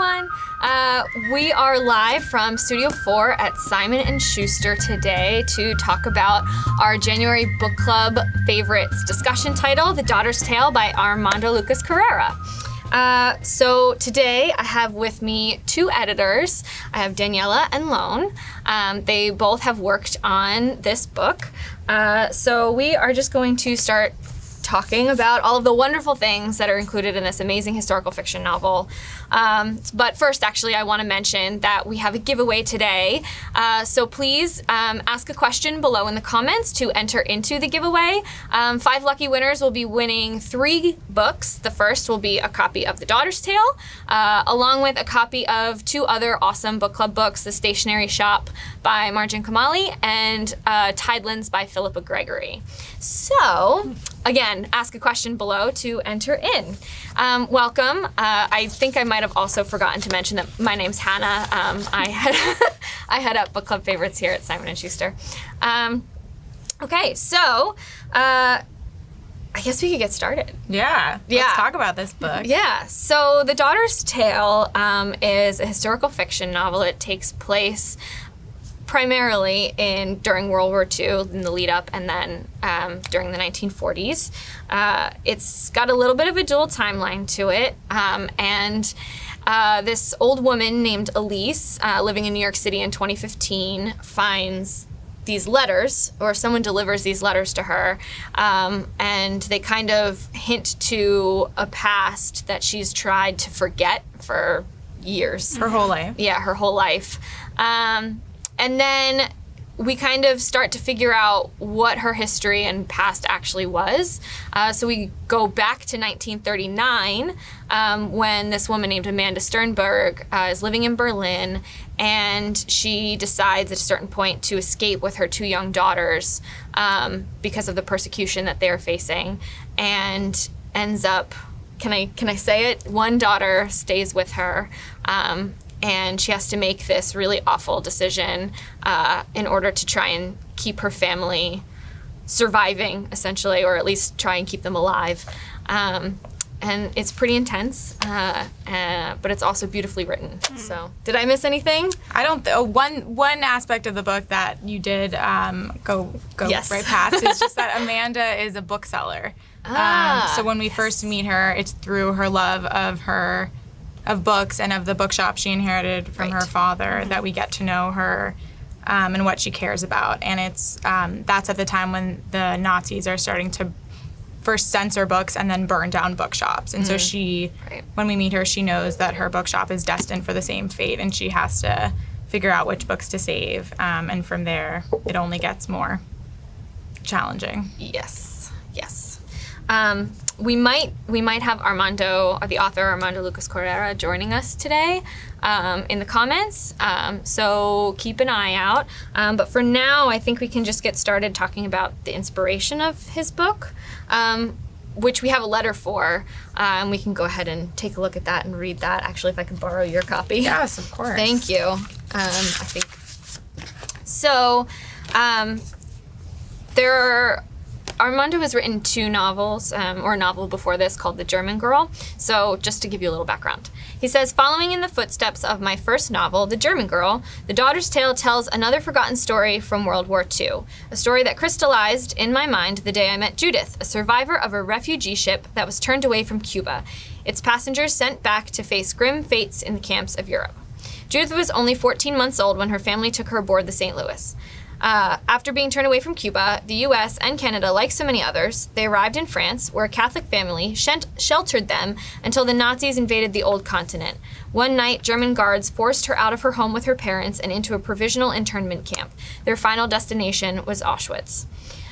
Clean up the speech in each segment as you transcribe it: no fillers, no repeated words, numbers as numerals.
everyone. We are live from Studio 4 at Simon & Schuster today to talk about our January book club favorites discussion title, The Daughter's Tale by Armando Lucas Carrera. So today I have with me two editors. I have Daniela and Lone. They both have worked on this book. So we are just going to start talking about all of the wonderful things that are included in this amazing historical fiction novel. But first, actually, I want to mention that we have a giveaway today. So please ask a question below in the comments to enter into the giveaway. 5 lucky winners will be winning 3 books. The first will be a copy of The Daughter's Tale, along with a copy of 2 other awesome book club books, The Stationery Shop by Marjan Kamali and Tidelands by Philippa Gregory. So, again, ask a question below to enter in. Welcome. I think I might have also forgotten to mention that my name's Hannah. I head up book club favorites here at Simon & Schuster. Okay, so I guess we could get started. Yeah, let's talk about this book. Yeah, so The Daughter's Tale is a historical fiction novel. It takes place primarily during World War II, in the lead up, and then during the 1940s. It's got a little bit of a dual timeline to it, and this old woman named Elise, living in New York City in 2015, finds these letters, or someone delivers these letters to her, and they kind of hint to a past that she's tried to forget for years. Her whole life. Yeah, her whole life. And then we kind of start to figure out what her history and past actually was. So we go back to 1939 when this woman named Amanda Sternberg is living in Berlin, and she decides at a certain point to escape with her 2 young daughters because of the persecution that they're facing, and ends up, can I say it? One daughter stays with her. And she has to make this really awful decision in order to try and keep her family surviving, essentially, or at least try and keep them alive. And it's pretty intense, but it's also beautifully written. So, did I miss anything? I don't. One aspect of the book that you did go Yes. right past is just that Amanda is a bookseller. So when we first meet her, it's through her love of books and of the bookshop she inherited from her father that we get to know her and what she cares about. And it's that's at the time when the Nazis are starting to first censor books and then burn down bookshops. And so when we meet her, she knows that her bookshop is destined for the same fate, and she has to figure out which books to save. And from there, it only gets more challenging. Yes. We might have the author Armando Lucas Carrera, joining us today in the comments. So keep an eye out. But for now, I think we can just get started talking about the inspiration of his book, which we have a letter for. We can go ahead and take a look at that and read that. Actually, if I could borrow your copy. Yes, of course. Thank you. I think so. Armando has written 2 novels, or a novel before this called The German Girl. So just to give you a little background. He says, following in the footsteps of my first novel, The German Girl, The Daughter's Tale tells another forgotten story from World War II. A story that crystallized in my mind the day I met Judith, a survivor of a refugee ship that was turned away from Cuba, its passengers sent back to face grim fates in the camps of Europe. Judith was only 14 months old when her family took her aboard the St. Louis. After being turned away from Cuba, the U.S. and Canada, like so many others, they arrived in France, where a Catholic family sheltered them until the Nazis invaded the old continent. One night, German guards forced her out of her home with her parents and into a provisional internment camp. Their final destination was Auschwitz.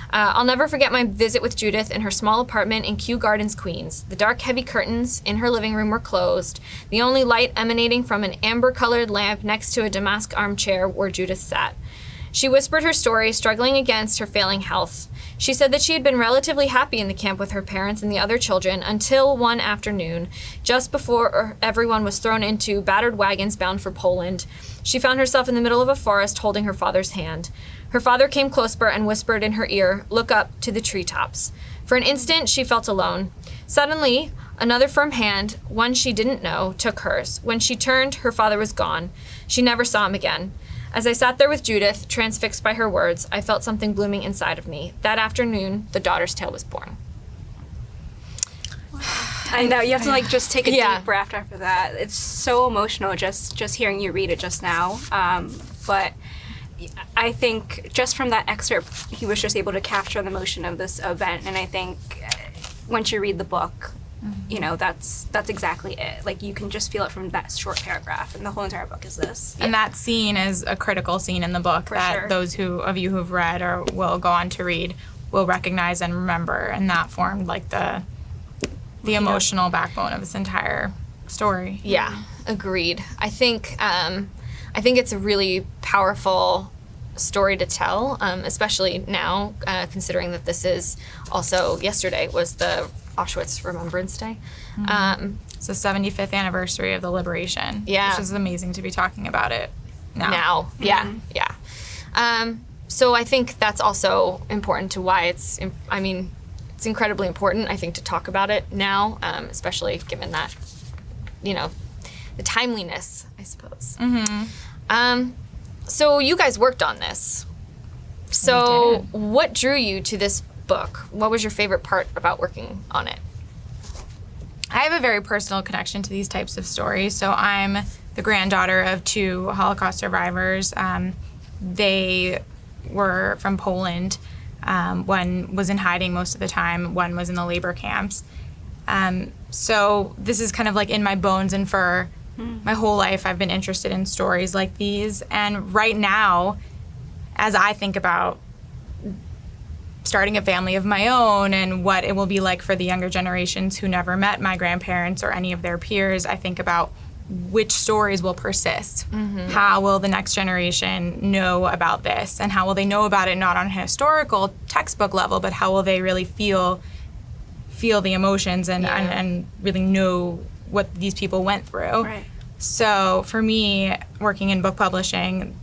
I'll never forget my visit with Judith in her small apartment in Kew Gardens, Queens. The dark, heavy curtains in her living room were closed, the only light emanating from an amber-colored lamp next to a damask armchair where Judith sat. She whispered her story, struggling against her failing health. She said that she had been relatively happy in the camp with her parents and the other children until one afternoon, just before everyone was thrown into battered wagons bound for Poland. She found herself in the middle of a forest holding her father's hand. Her father came closer and whispered in her ear, "Look up to the treetops." For an instant, she felt alone. Suddenly, Another firm hand, one she didn't know, took hers. When she turned, her father was gone. She never saw him again. As I sat there with Judith, transfixed by her words, I felt something blooming inside of me. That afternoon, the daughter's tale was born. I know, you have to like just take a deep breath after that. It's so emotional just hearing you read it just now. But I think just from that excerpt, he was just able to capture the emotion of this event. And I think once you read the book, you know, that's exactly it. Like, you can just feel it from that short paragraph, and the whole entire book is this. And that scene is a critical scene in the book that those of you who've read or will go on to read will recognize and remember, and that formed like the emotional backbone of this entire story. Yeah, agreed. I think it's a really powerful story to tell, especially now, considering that this is also, yesterday was the Auschwitz Remembrance Day. It's the 75th anniversary of the liberation. Yeah. Which is amazing to be talking about it now. Yeah. So I think that's also important to why it's incredibly important, I think, to talk about it now, especially given that, you know, the timeliness, I suppose. So you guys worked on this. So what drew you to this book? What was your favorite part about working on it? I have a very personal connection to these types of stories. So I'm the granddaughter of 2 Holocaust survivors. They were from Poland. One was in hiding most of the time. One was in the labor camps. So this is kind of like in my bones and fur. My whole life I've been interested in stories like these. And right now, as I think about starting a family of my own and what it will be like for the younger generations who never met my grandparents or any of their peers, I think about which stories will persist. How will the next generation know about this? And how will they know about it not on a historical textbook level, but how will they really feel the emotions and really know what these people went through? Right. So for me, working in book publishing,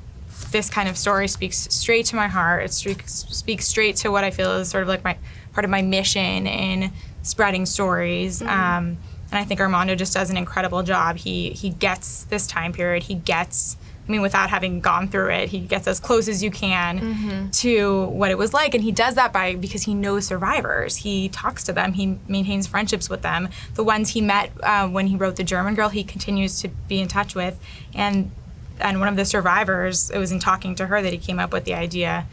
this kind of story speaks straight to my heart. It speaks straight to what I feel is sort of like my part of my mission in spreading stories. And I think Armando just does an incredible job. He gets this time period. He gets, without having gone through it, he gets as close as you can to what it was like. And he does that because he knows survivors. He talks to them. He maintains friendships with them. The ones he met when he wrote The German Girl, he continues to be in touch with. And one of the survivors, it was in talking to her that he came up with the idea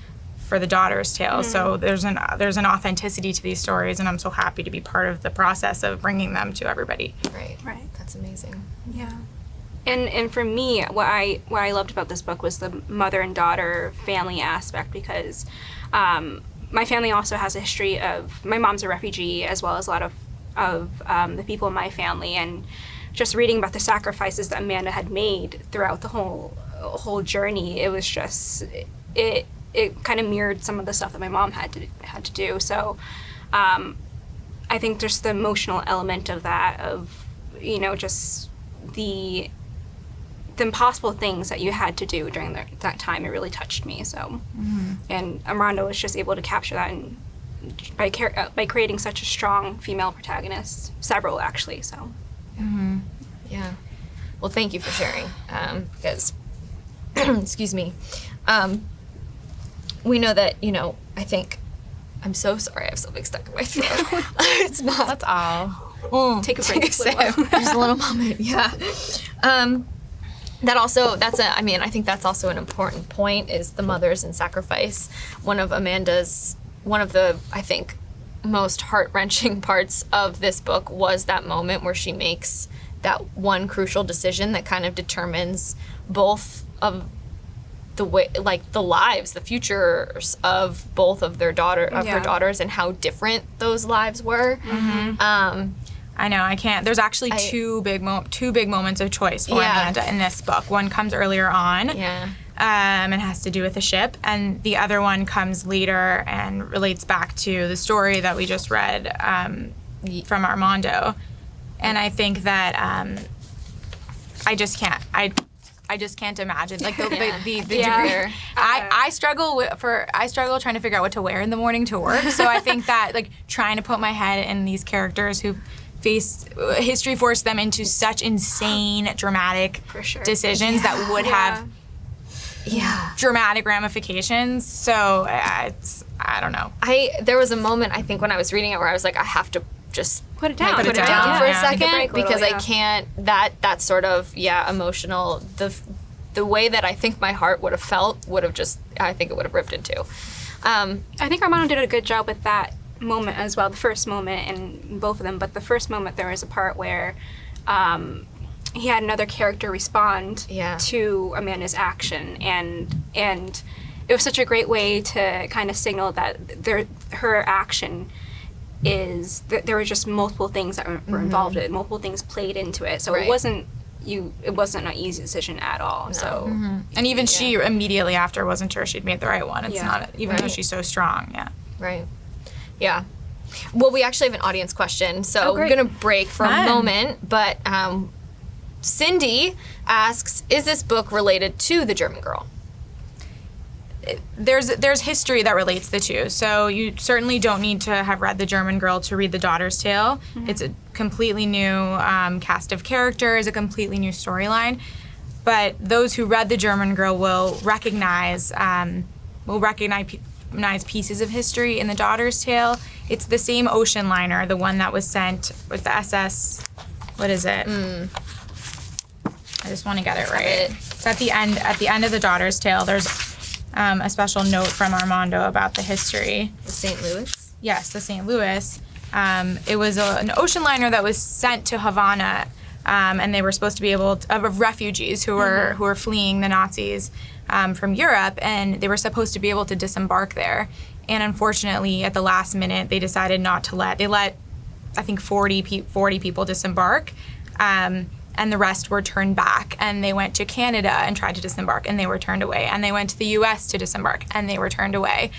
for the daughter's tale. So there's an authenticity to these stories, and I'm so happy to be part of the process of bringing them to everybody. Right. That's amazing. Yeah. And for me, what I loved about this book was the mother and daughter family aspect, because my family also has a history of, my mom's a refugee, as well as a lot of the people in my family, and just reading about the sacrifices that Amanda had made throughout the whole journey, it was just, it kind of mirrored some of the stuff that my mom had to do. So I think just the emotional element of that, of, you know, just the impossible things that you had to do during that time, it really touched me. So, and Armando was just able to capture that by creating such a strong female protagonist, several actually. So. Yeah. Well, thank you for sharing, because, excuse me, we know that, you know, I think, I'm so sorry, I have something stuck in my throat. It's not. That's all. Take a break. Just a little moment, yeah. I think that's also an important point, is the mothers and sacrifice. One of the, I think, most heart-wrenching parts of this book was that moment where she makes that one crucial decision that kind of determines both of the way, like the lives, the futures of both of her daughters, and how different those lives were. I know, I can't. There's actually two big moments of choice for Amanda in this book. One comes earlier on. And has to do with the ship, and the other one comes later and relates back to the story that we just read from Armando. And I think that I just can't imagine, like the degree. I struggle trying to figure out what to wear in the morning to work. So I think that, like, trying to put my head in these characters who history forced them into such insane, dramatic For sure. decisions that would have Yeah. dramatic ramifications. So I don't know. There was a moment, I think, when I was reading it where I was like, I have to just Put it down. put it down for a Yeah. Take a second break a little, because I yeah. can't, that sort of, emotional, the way that I think my heart would have felt would have just, I think it would have ripped in two. I think Armando did a good job with that moment as well, the first moment in both of them. But the first moment, there was a part where he had another character respond to Amanda's action, and it was such a great way to kind of signal that her action is that there were just multiple things that were involved in it, multiple things played into it. So Right. it wasn't an easy decision at all. No. So And even she immediately after wasn't sure she'd made the right one. It's Yeah. not, even though she's so strong. Yeah. Right. Yeah. Well, we actually have an audience question, so we're great. going to break for a moment. But Cindy asks, is this book related to The German Girl? There's history that relates the two. So you certainly don't need to have read The German Girl to read The Daughter's Tale. It's a completely new cast of characters, a completely new storyline. But those who read The German Girl will recognize pieces of history in The Daughter's Tale. It's the same ocean liner, the one that was sent with the SS. What is it? I just want to get it right. It's at the end of The Daughter's Tale. There's a special note from Armando about the history. The St. Louis? Yes, the St. Louis. It was an ocean liner that was sent to Havana, and they were supposed to be able to, of refugees who were fleeing the Nazis from Europe, and they were supposed to be able to disembark there. And unfortunately, at the last minute, they decided not to let. They let, I think, 40 people disembark. And the rest were turned back, and they went to Canada and tried to disembark, and they were turned away. And they went to the U.S. to disembark, and they were turned away.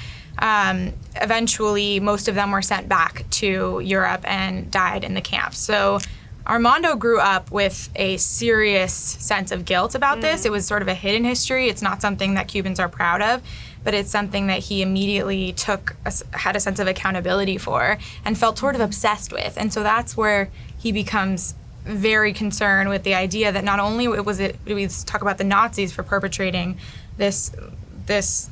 Eventually, most of them were sent back to Europe and died in the camps. So Armando grew up with a serious sense of guilt about this. It was sort of a hidden history. It's not something that Cubans are proud of, but it's something that he immediately had a sense of accountability for and felt sort of obsessed with. And so that's where he becomes very concerned with the idea that not only we talk about the Nazis for perpetrating this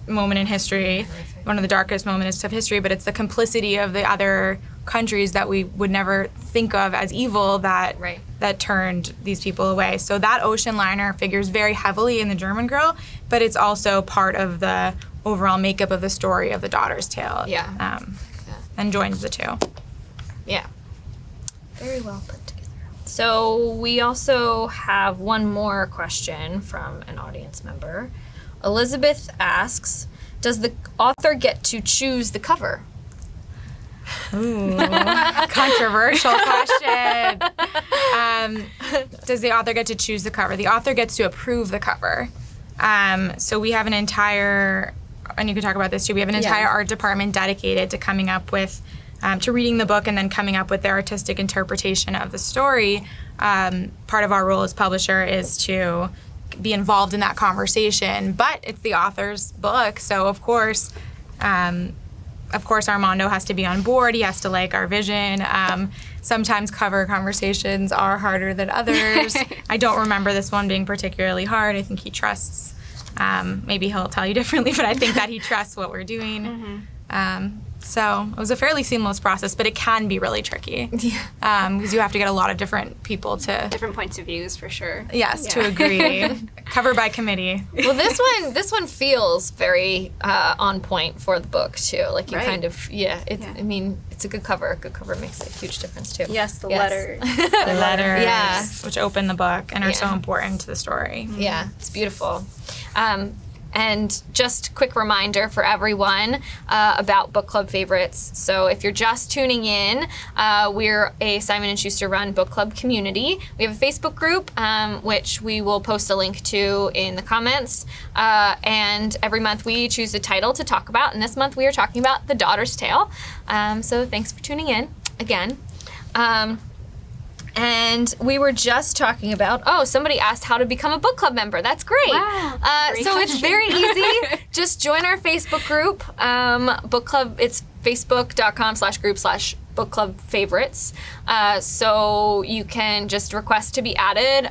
moment in history, one of the darkest moments of history, but it's the complicity of the other countries that we would never think of as evil that turned these people away. So that ocean liner figures very heavily in The German Girl, but it's also part of the overall makeup of the story of The Daughter's Tale. And joins the two. Yeah. Very well put together. So we also have one more question from an audience member. Elizabeth asks, does the author get to choose the cover? Ooh, controversial question. Does the author get to choose the cover? The author gets to approve the cover. So we have an entire, and you can talk about this too, we have an entire art department dedicated to coming up with, to reading the book and then coming up with their artistic interpretation of the story. Part of our role as publisher is to be involved in that conversation, but it's the author's book, so of course Armando has to be on board. He has to like our vision. Sometimes cover conversations are harder than others. I don't remember this one being particularly hard. I think he trusts, maybe he'll tell you differently, but I think that he trusts what we're doing. So it was a fairly seamless process, but it can be really tricky. Because you have to get a lot of different people to... different points of views, for sure. Yes, to agree. Cover by committee. Well, this one feels very on point for the book, too. Like, you kind of, I mean, it's a good cover. A good cover makes a huge difference, too. Yes, the letters. The letters, Yeah. which open the book and are so important to the story. Yeah, it's beautiful. And just quick reminder for everyone about book club favorites. So if you're just tuning in, we're a Simon & Schuster run book club community. We have a Facebook group, which we will post a link to in the comments. And every month we choose a title to talk about. And this month we are talking about The Daughter's Tale. So thanks for tuning in again. And we were just talking about, somebody asked how to become a book club member. That's great. Wow. Great So it's question. very easy. Just join our Facebook group, book club. It's facebook.com/group/book book club favorites. So you can just request to be added.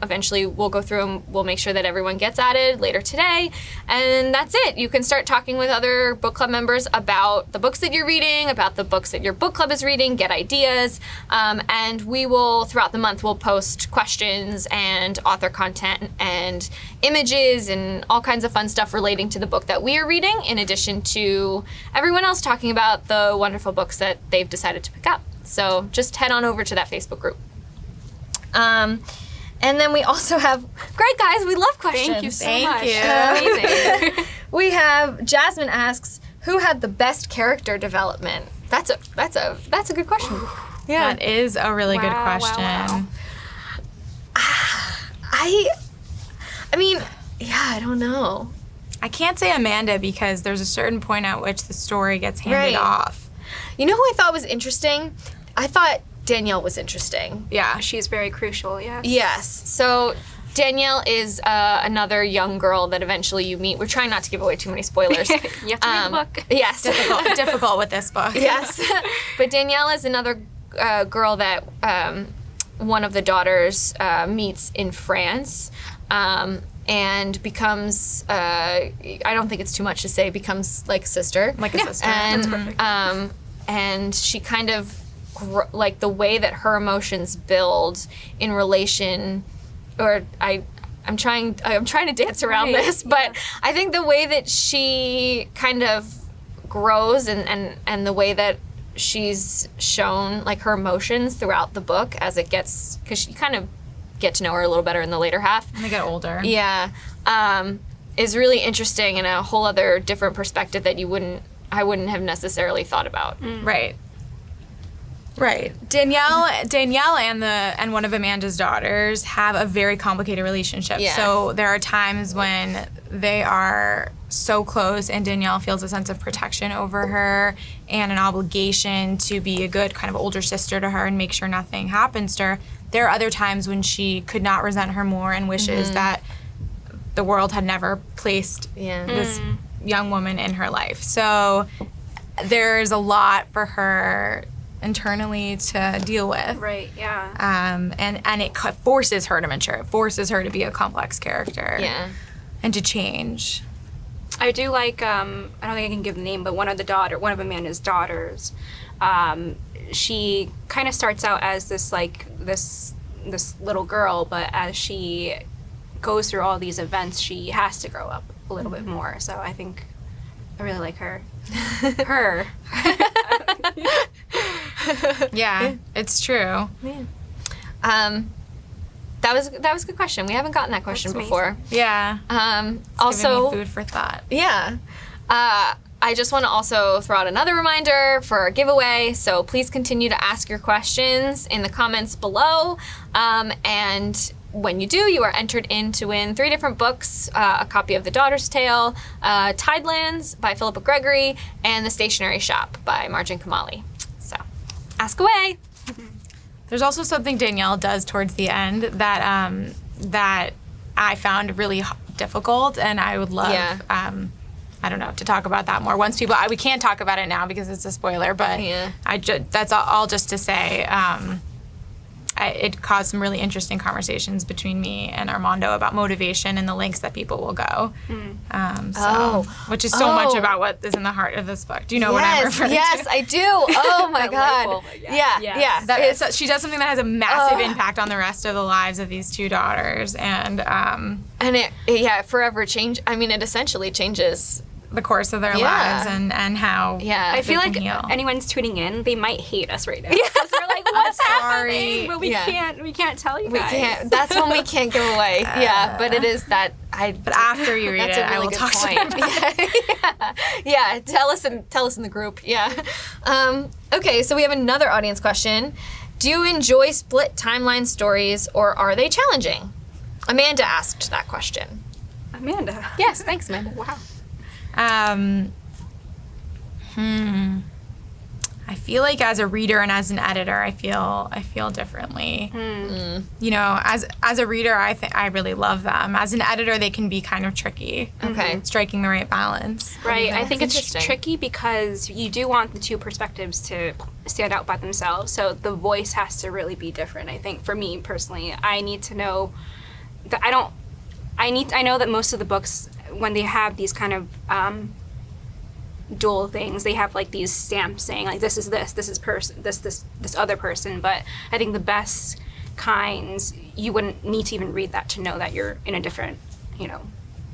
Eventually we'll go through and we'll make sure that everyone gets added later today. And that's it. You can start talking with other book club members about the books that you're reading, about the books that your book club is reading, get ideas. And we will, throughout the month, we'll post questions and author content and images and all kinds of fun stuff relating to the book that we are reading, in addition to everyone else talking about the wonderful books that they've decided to pick up. So just head on over to that Facebook group. And then we also have, great guys, we love questions. Thank you so much. Amazing. We have, Jasmine asks, who had the best character development? That's a good question. Yeah. That is a really good Wow, question. wow. I mean, yeah, I don't know. I can't say Amanda because there's a certain point at which the story gets handed Right. off. You know who I thought was interesting? I thought Danielle was interesting. Yeah. She's very crucial, yes. Yes. So Danielle is another young girl that eventually you meet. We're trying not to give away too many spoilers. You have to read the book. Yes. Difficult with this book. Yes. But Danielle is another girl that one of the daughters meets in France. And becomes, I don't think it's too much to say, becomes like a sister. Like a sister. And, and she kind of, like the way that her emotions build in relation, or I'm trying to dance around Right, this, but I think the way that she kind of grows and the way that she's shown like her emotions throughout the book as it gets, because you kind of get to know her a little better in the later half. And they get older. Yeah, is really interesting and a whole other different perspective that I wouldn't have necessarily thought about. Right. Right. Danielle and one of Amanda's daughters have a very complicated relationship. Yeah. So there are times when they are so close and Danielle feels a sense of protection over her and an obligation to be a good kind of older sister to her and make sure nothing happens to her. There are other times when she could not resent her more and wishes that the world had never placed this young woman in her life. So there's a lot for her internally to deal with. Right, yeah. And it forces her to mature. It forces her to be a complex character. Yeah. And to change. I do like, I don't think I can give the name, but one of Amanda's daughters, she kind of starts out as this little girl, but as she goes through all these events, she has to grow up a little bit more. So I think I really like her. Her. Yeah, it's true. That was a good question. We haven't gotten that question That's before. Yeah. Also, Giving me food for thought. yeah. I just want to also throw out another reminder for our giveaway. So please continue to ask your questions in the comments below. And when you do, you are entered in to win 3 different books, a copy of The Daughter's Tale, Tidelands by Philippa Gregory, and The Stationery Shop by Marjan Kamali. So ask away. There's also something Danielle does towards the end that that I found really difficult, and I would love, I don't know, to talk about that more. Once we can't talk about it now because it's a spoiler, but that's all just to say, it caused some really interesting conversations between me and Armando about motivation and the lengths that people will go. Which is so much about what is in the heart of this book. Do you know what I'm referring to? Yes, I do. Oh my God. Yeah. She does something that has a massive impact on the rest of the lives of these 2 daughters, and it forever change. I mean, it essentially changes the course of their lives and how I feel like heal. anyone's tuning in, they might hate us right now. Because they're like, what's happening? But we can't tell you guys. We can't. That's one we can't give away. But it is that But after you read that's it, a really I will good talk point. to you. Yeah. Tell us in the group. Yeah. Okay, so we have another audience question. Do you enjoy split timeline stories, or are they challenging? Amanda asked that question. Amanda. Yes, thanks, Amanda. Wow. I I feel like as a reader and as an editor, I feel differently. You know, as a reader, I really love them. As an editor, they can be kind of tricky. Okay. Striking the right balance. Right. I think it's interesting. tricky because you do want the two perspectives to stand out by themselves. So the voice has to really be different. I think for me personally, I need to know that I know that most of the books, when they have these kind of dual things, they have like these stamps saying like this is this other person. But I think the best kinds, you wouldn't need to even read that to know that you're in a different,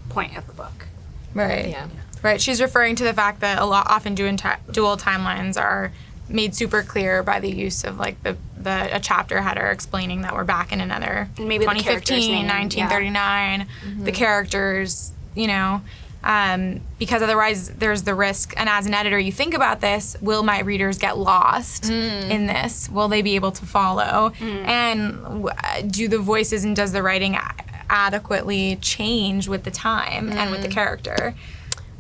point of the book. Right. Yeah. Right. She's referring to the fact that often dual timelines are made super clear by the use of like a chapter header explaining that we're back in another Maybe the character's 2015, name, 1939, the characters, because otherwise there's the risk. And as an editor, you think about this: will my readers get lost in this? Will they be able to follow? And do the voices and does the writing adequately change with the time and with the character?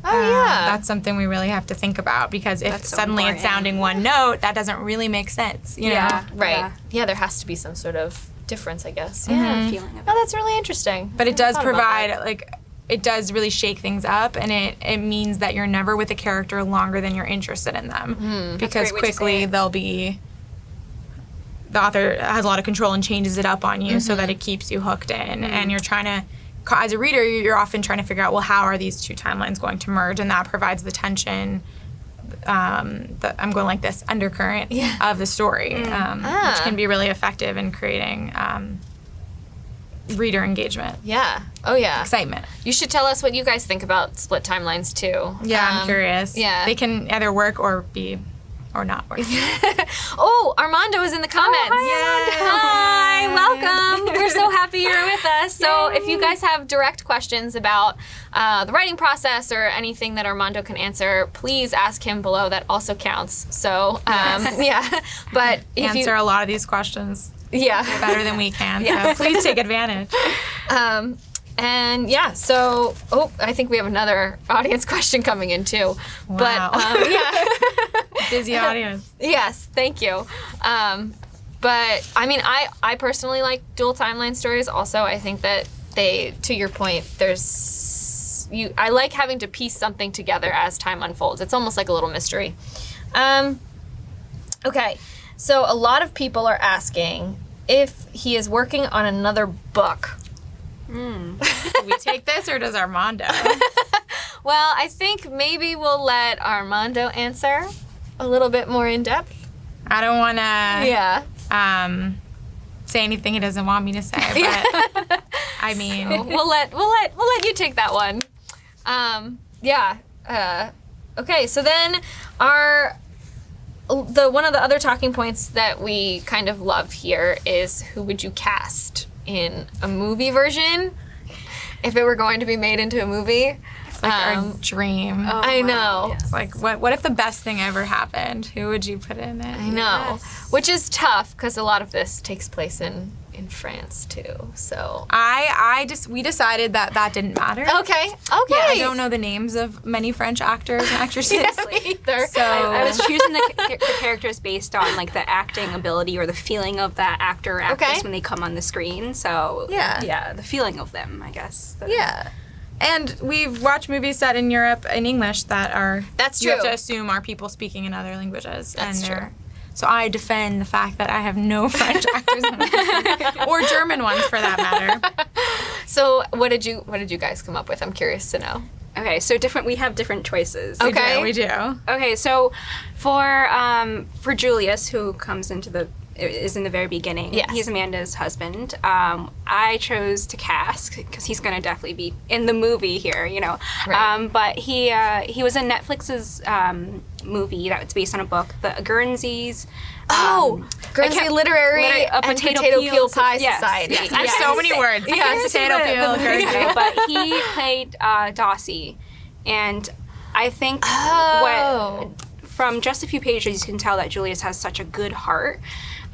Oh, yeah. That's something we really have to think about, because if That's so suddenly it's important. sounding one note, that doesn't really make sense, you know? Yeah. Right. Yeah, there has to be some sort of difference, I guess. Yeah. Yeah. Feeling of it. Oh, that's really interesting. But it does I hadn't thought about provide, like, it does really shake things up, and it means that you're never with a character longer than you're interested in them. Because That's a great way to say quickly it. the author has a lot of control and changes it up on you so that it keeps you hooked in. And you're trying to, as a reader, you're often trying to figure out, well, how are these two timelines going to merge? And that provides the tension, I'm going like this, undercurrent of the story, which can be really effective in creating reader engagement. Yeah. Oh, yeah. Excitement. You should tell us what you guys think about split timelines, too. Yeah, I'm curious. yeah. They can either work or not work. Oh, Armando is in the comments. Hi, welcome. We're so happy you're with us. So if you guys have direct questions about the writing process or anything that Armando can answer, please ask him below. That also counts. So, yeah. But if Answer a lot of these questions better than we can. So please take advantage. And yeah, so, I think we have another audience question coming in too. Wow. But, yeah. Busy audience. Yes, thank you. But I mean, I personally like dual timeline stories. Also, I think that to your point, I like having to piece something together as time unfolds. It's almost like a little mystery. Okay, so a lot of people are asking if he is working on another book. Do we take this, or does Armando? Well, I think maybe we'll let Armando answer a little bit more in depth. I don't want to Yeah. say anything he doesn't want me to say, but I mean, we'll let you take that one. Okay, so then one of the other talking points that we kind of love here is, who would you cast in a movie version if it were going to be made into a movie? it's like our dream. I know. It's like, what if the best thing ever happened? Who would you put in it? I know. Which is tough because a lot of this takes place in France too. So We decided that didn't matter. okay. Yeah, I don't know the names of many French actors and actresses. Me either. So I was choosing the characters based on like the acting ability or the feeling of that actor or actress when they come on the screen. So Yeah. the feeling of them, I guess. yeah. And we've watched movies set in Europe in English that are... That's You have true. to assume are people speaking in other languages. That's and true. So I defend the fact that I have no French actors in this, or German ones for that matter. So what did you guys come up with? I'm curious to know. Okay, so we have different choices. Okay. We do. Okay, so for Julius, who is in the very beginning. Yes. He's Amanda's husband. I chose to cast because he's going to definitely be in the movie here, Right. But he was in Netflix's movie that was based on a book, The Guernseys. Guernsey Literary a and Potato Potato Peel Peel Pie Yes, Society. yes, There's yes. so many words. Yes. Potato peel, Guernsey. But he played Dossie, and I think Oh. from just a few pages you can tell that Julius has such a good heart.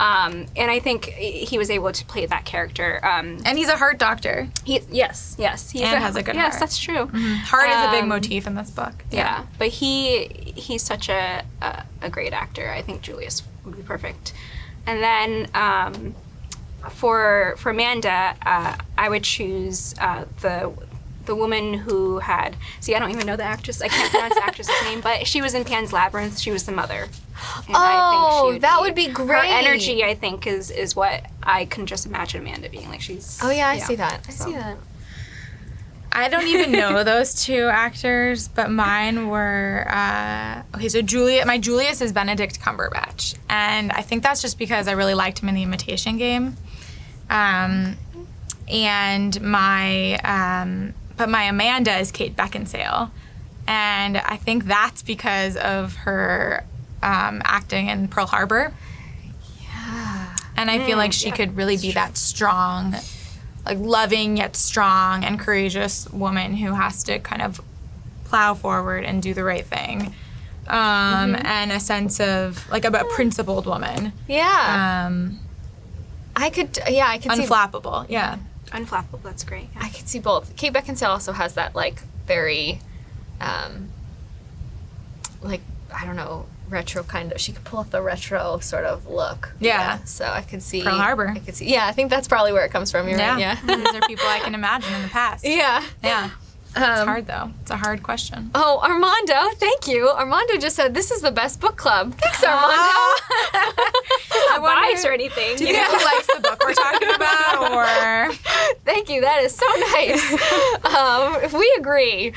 And I think he was able to play that character. And he's a heart doctor. Yes. He has a good Yes, heart. that's true. Heart is a big motif in this book. Yeah, but he's such a great actor. I think Julius would be perfect. And then for Amanda, I would choose the woman who had. See, I don't even know the actress. I can't pronounce the actress's name, but she was in Pan's Labyrinth. She was the mother. And that would be great. Her energy, I think, is what I can just imagine Amanda being like. She's. Oh yeah, I see that. I see that. I don't even know those two actors, but mine were okay. So my Julius is Benedict Cumberbatch, and I think that's just because I really liked him in The Imitation Game, and but my Amanda is Kate Beckinsale, and I think that's because of her acting in Pearl Harbor. Yeah. And I feel like she could really be that strong, like loving yet strong and courageous woman who has to kind of plow forward and do the right thing. And a sense of like a principled woman. Yeah. I could see unflappable. Yeah. Unflappable. That's great. Yeah. I could see both. Kate Beckinsale also has that like very, like I don't know, retro kind of. She could pull off the retro sort of look. Yeah. So I could see Pearl Harbor. I could see. Yeah, I think that's probably where it comes from. You're right. Yeah. These are people I can imagine in the past. Yeah. Yeah. It's hard though. It's a hard question. Oh, Armando, thank you. Armando just said this is the best book club. Thanks, Armando. Not biased or anything. Do you know who likes the book we're talking about, or? Thank you. That is so nice. If we agree,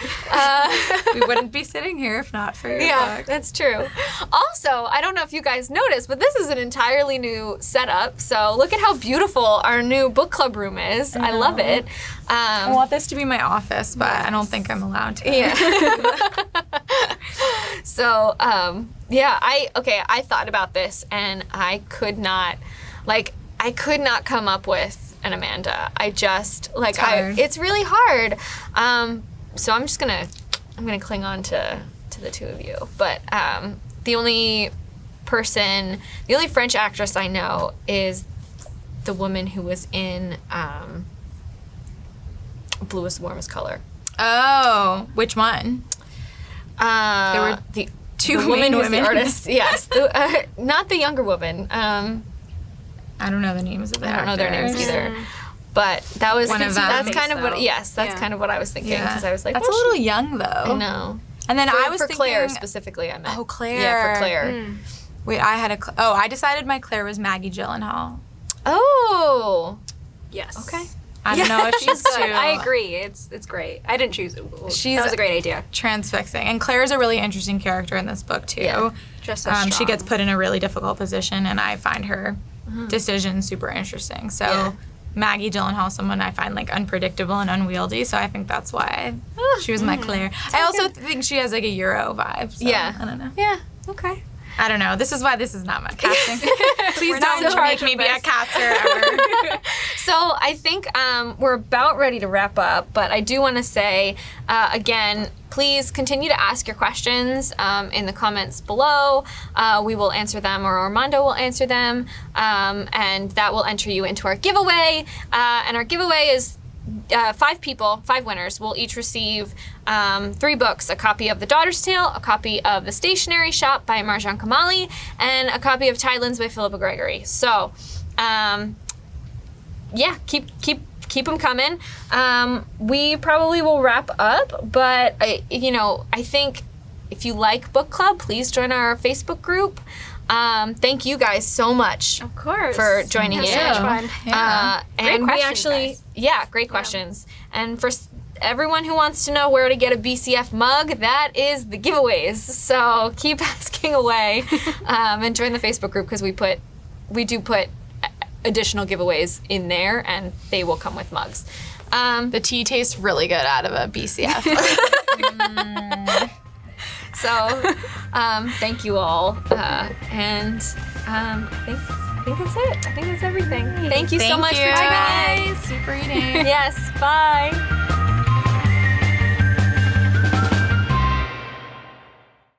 we wouldn't be sitting here if not for your book. That's true. Also, I don't know if you guys noticed, but this is an entirely new setup. So look at how beautiful our new book club room is. I love it. I want this to be my office, but I don't think I'm allowed to. Yeah. So, I thought about this and I could not come up with an Amanda. It's really hard. So I'm gonna cling on to the two of you. But the only French actress I know is the woman who was in Blue is the Warmest Color. Oh, which one? There were two the woman who's women. the artist. Yes, not the younger woman. I don't know the names of them. I don't know their names either. But that was One of them. that's kind of what. Yes, that's kind of what I was thinking because I was like, that's a little young though. I know. And then I was for thinking Claire specifically. I meant. Oh, Claire. Yeah, for Claire. Wait, I decided my Claire was Maggie Gyllenhaal. Oh. Yes. Okay. I don't know if she's good. too I agree. It's great. I didn't choose it. Well, that was a great idea. transfixing. And Claire's a really interesting character in this book too. Yeah. Just as strong. she gets put in a really difficult position, and I find her decisions super interesting. So Maggie Gyllenhaal, someone I find like unpredictable and unwieldy. So I think that's why she was my Claire. I also think she has like a Euro vibe. So Yeah. I don't know. Yeah. Okay. I don't know. This is why this is not my casting. Please not in don't charge make me of be a this. caster ever. So I think we're about ready to wrap up, but I do want to say, again, please continue to ask your questions in the comments below. We will answer them, or Armando will answer them, and that will enter you into our giveaway. And our giveaway is 5 winners will each receive 3 books: a copy of The Daughter's Tale, a copy of The Stationery Shop by Marjan Kamali, and a copy of Tidelands by Philippa Gregory. So, keep them coming. We probably will wrap up, but I think if you like book club, please join our Facebook group. Thank you guys so much. Of course. For joining in. So much fun. Yeah. And Great we questions, actually, guys. great questions. And for everyone who wants to know where to get a BCF mug, that is the giveaways. So keep asking away, and join the Facebook group because we do put additional giveaways in there, and they will come with mugs. The tea tastes really good out of a BCF. So, thank you all, and I think that's it. I think that's everything. Thank you so much for tuning in. Super eating. Yes, bye.